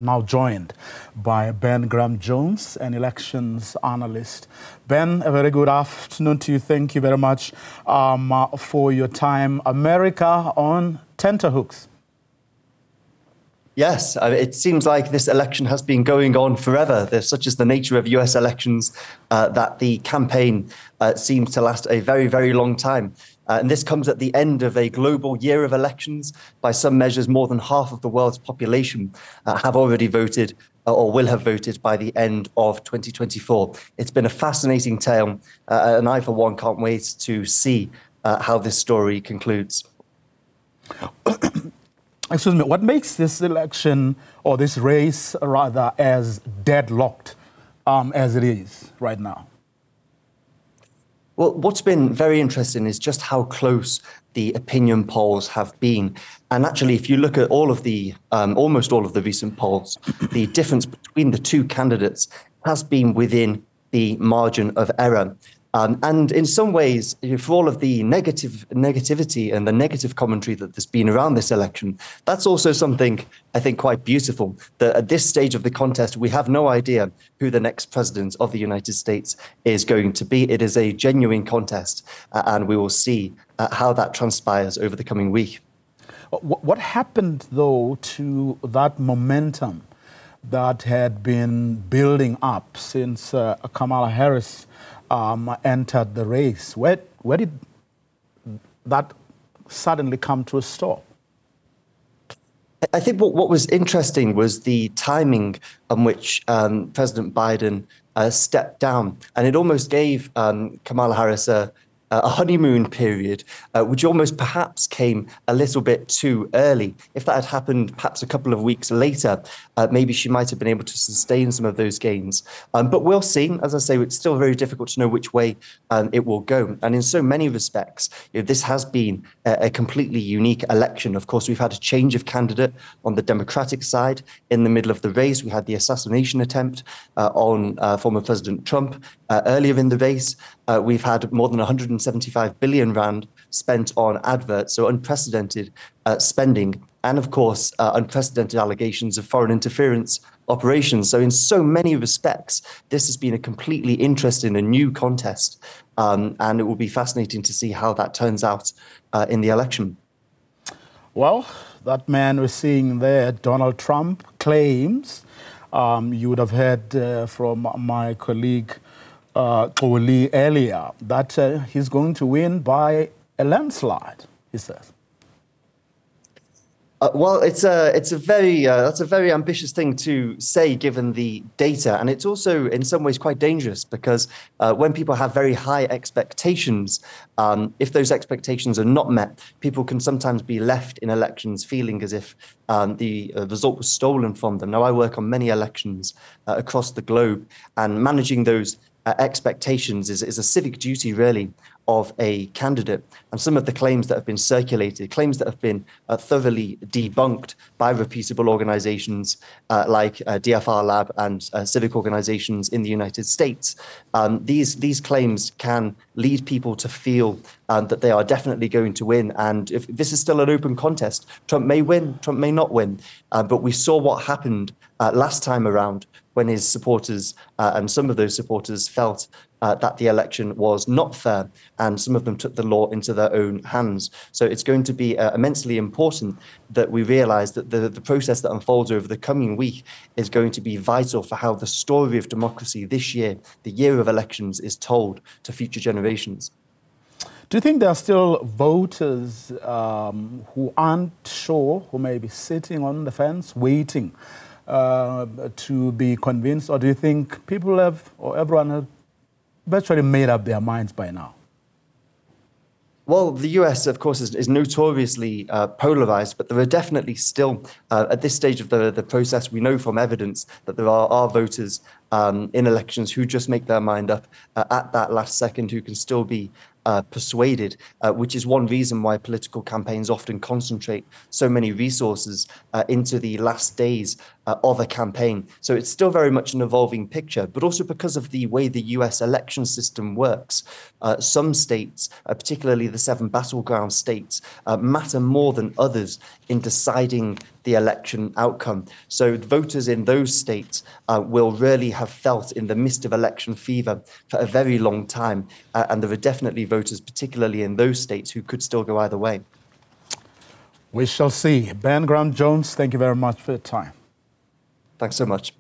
Now joined by Ben Graham-Jones, an elections analyst. Ben, a very good afternoon to you. Thank you very much for your time. America on tenterhooks. Yes, it seems like this election has been going on forever. There's such as the nature of US elections that the campaign seems to last a very, very long time. And this comes at the end of a global year of elections. By some measures, more than half of the world's population have already voted or will have voted by the end of 2024. It's been a fascinating tale, and I, for one, can't wait to see how this story concludes. Excuse me, what makes this election, or this race rather, as deadlocked as it is right now? Well, what's been very interesting is just how close the opinion polls have been. And actually, if you look at all of the, almost all of the recent polls, the difference between the two candidates has been within the margin of error. And in some ways, for all of the negativity and the negative commentary that there's been around this election, that's also something I think quite beautiful. That at this stage of the contest, we have no idea who the next president of the United States is going to be. It is a genuine contest, and we will see how that transpires over the coming week. What happened, though, to that momentum that had been building up since Kamala Harris entered the race? Where did that suddenly come to a stop? I think what was interesting was the timing on which President Biden stepped down. And it almost gave Kamala Harris a honeymoon period, which almost perhaps came a little bit too early. If that had happened perhaps a couple of weeks later, maybe she might have been able to sustain some of those gains. But we'll see. As I say, it's still very difficult to know which way it will go. And in so many respects, this has been a completely unique election. Of course, we've had a change of candidate on the Democratic side in the middle of the race. We had the assassination attempt on former President Trump earlier in the race. We've had more than 175 billion rand spent on adverts, so unprecedented spending, and of course, unprecedented allegations of foreign interference operations. So in so many respects, this has been a completely interesting and new contest, and it will be fascinating to see how that turns out in the election. Well, that man we're seeing there, Donald Trump, claims, you would have heard from my colleague earlier, that he's going to win by a landslide, he says. Well, that's a very ambitious thing to say, given the data, and it's also in some ways quite dangerous because when people have very high expectations, if those expectations are not met, people can sometimes be left in elections feeling as if the result was stolen from them. Now, I work on many elections across the globe, and managing those expectations is a civic duty, really, of a candidate. And some of the claims that have been circulated, claims that have been thoroughly debunked by reputable organizations like DFR Lab and civic organizations in the United States, these claims can lead people to feel that they are definitely going to win. And if this is still an open contest, Trump may win, Trump may not win. But we saw what happened last time around when his supporters and some of those supporters felt that the election was not fair, and some of them took the law into their own hands. So it's going to be immensely important that we realize that the process that unfolds over the coming week is going to be vital for how the story of democracy this year, the year of elections, is told to future generations. Do you think there are still voters who aren't sure, who may be sitting on the fence, waiting to be convinced? Or do you think people have, or everyone has virtually made up their minds by now? Well, the US, of course, is notoriously polarized, but there are definitely still, at this stage of the process, we know from evidence that there are voters in elections who just make their mind up at that last second, who can still be persuaded, which is one reason why political campaigns often concentrate so many resources into the last days of a campaign. So it's still very much an evolving picture, but also because of the way the US election system works, some states, particularly the 7 battleground states, matter more than others in deciding the election outcome. So voters in those states will really have felt in the midst of election fever for a very long time. And there are definitely voters, particularly in those states, who could still go either way. We shall see. Ben Graham-Jones, thank you very much for your time. Thanks so much.